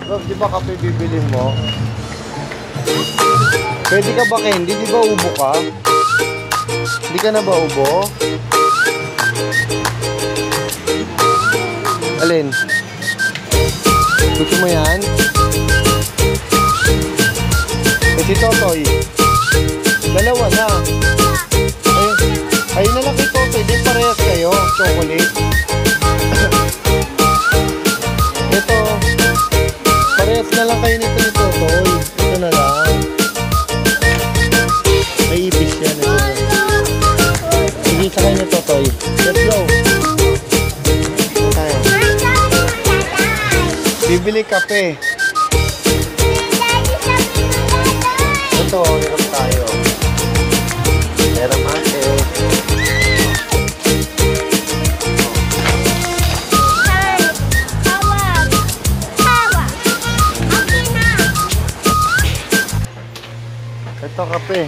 Rob, di ba kape bibili mo? Pwede ka ba candy? Di ba ubo ka? Hindi ka na ba ubo? Alin? Gusto mo yan? Eh si Totoy. Dalawa na. Ayun na lang kay Totoy. Di parehas kayo. Chocolate. Ito. Parehas na lang kayo nito ni Totoy. Ito na lang. May ipis yan. Ito na. Sige sa kayo ni Totoy. Let's go. Tayo. Bibili kape. Ito, hirap tayo. Hirap ate. Ito, kape.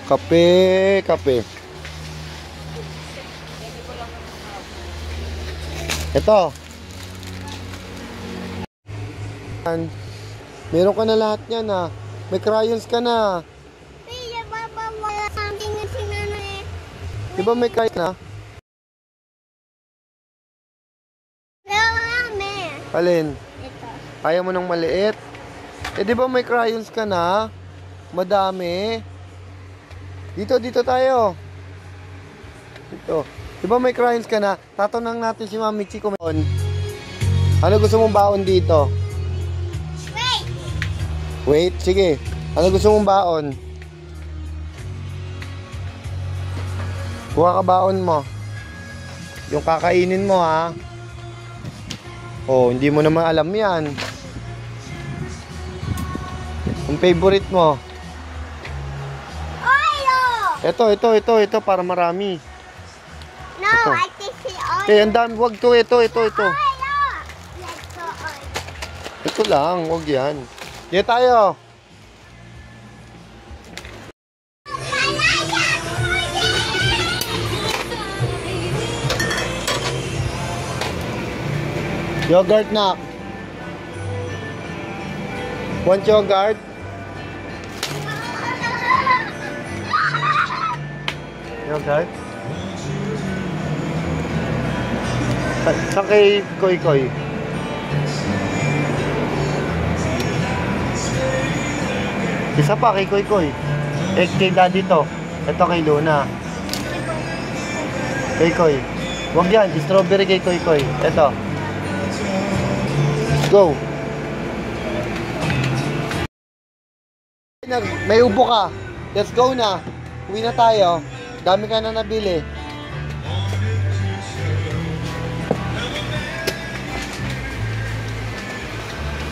Kape, kape. Ito. Meron ka na lahat yan ha. May crayons ka na. Diba may crayons na? Alin? Ito. Ayaw mo ng maliit? Eh diba may crayons ka na? Madami. Dito tayo. Dito. Diba may crayons ka na? Tatanong natin si Mami Chi kung meron. Ano gusto mong baon dito? Wait, sige. Ano gusto mong baon? Kuha ka baon mo. Yung kakainin mo ha. Oh, hindi mo naman alam yan. Yung favorite mo. Oil! Ito para marami. No, ito. I think it's oil. Eh, ang dami. Wag to, ito. Oil! Let's go oil. Ito lang, wag yan. Dito tayo. Yogurt na. Want yogurt? Yogurt? Saan kay Koy Koy? Isa pa kay Koy Koy. Eh, kay Daddy to. Ito kay Luna. Koy Koy. Huwag yan. Strawberry kay Koy Koy. Ito. Let's go. May ubo ka. Let's go na. Uwi na tayo. Dami ka na nabili.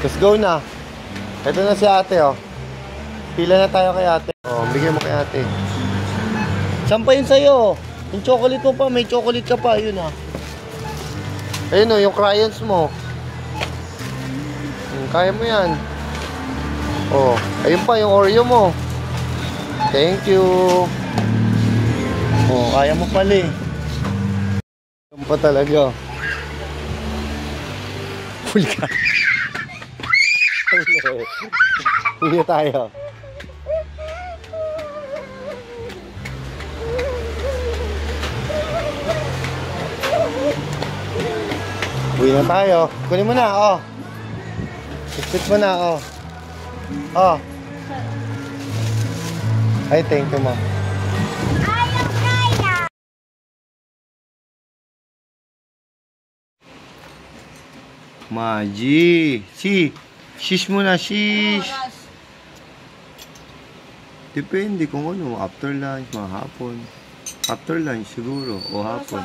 Let's go na. Ito na si ate oh. Pila na tayo kay ate. Oh, bigyan mo kay ate. Saan pa yun sa'yo? Yung chocolate mo pa, may chocolate ka pa. Yun ah. Ayun oh, yung crayons mo. Kaya mo yan. Oh, ayun pa yung Oreo mo. Thank you. Oh, kaya mo pala eh. Ayun pa talaga. Full ka. Uwi tayo. Uwi na tayo. Kunin mo na, oh. Spit mo na, oh. Oh. Ay, thank you, ma. Maji. Shish muna, shish. Depende kung ano. After lunch, mahapon. After lunch siguro. O hapon.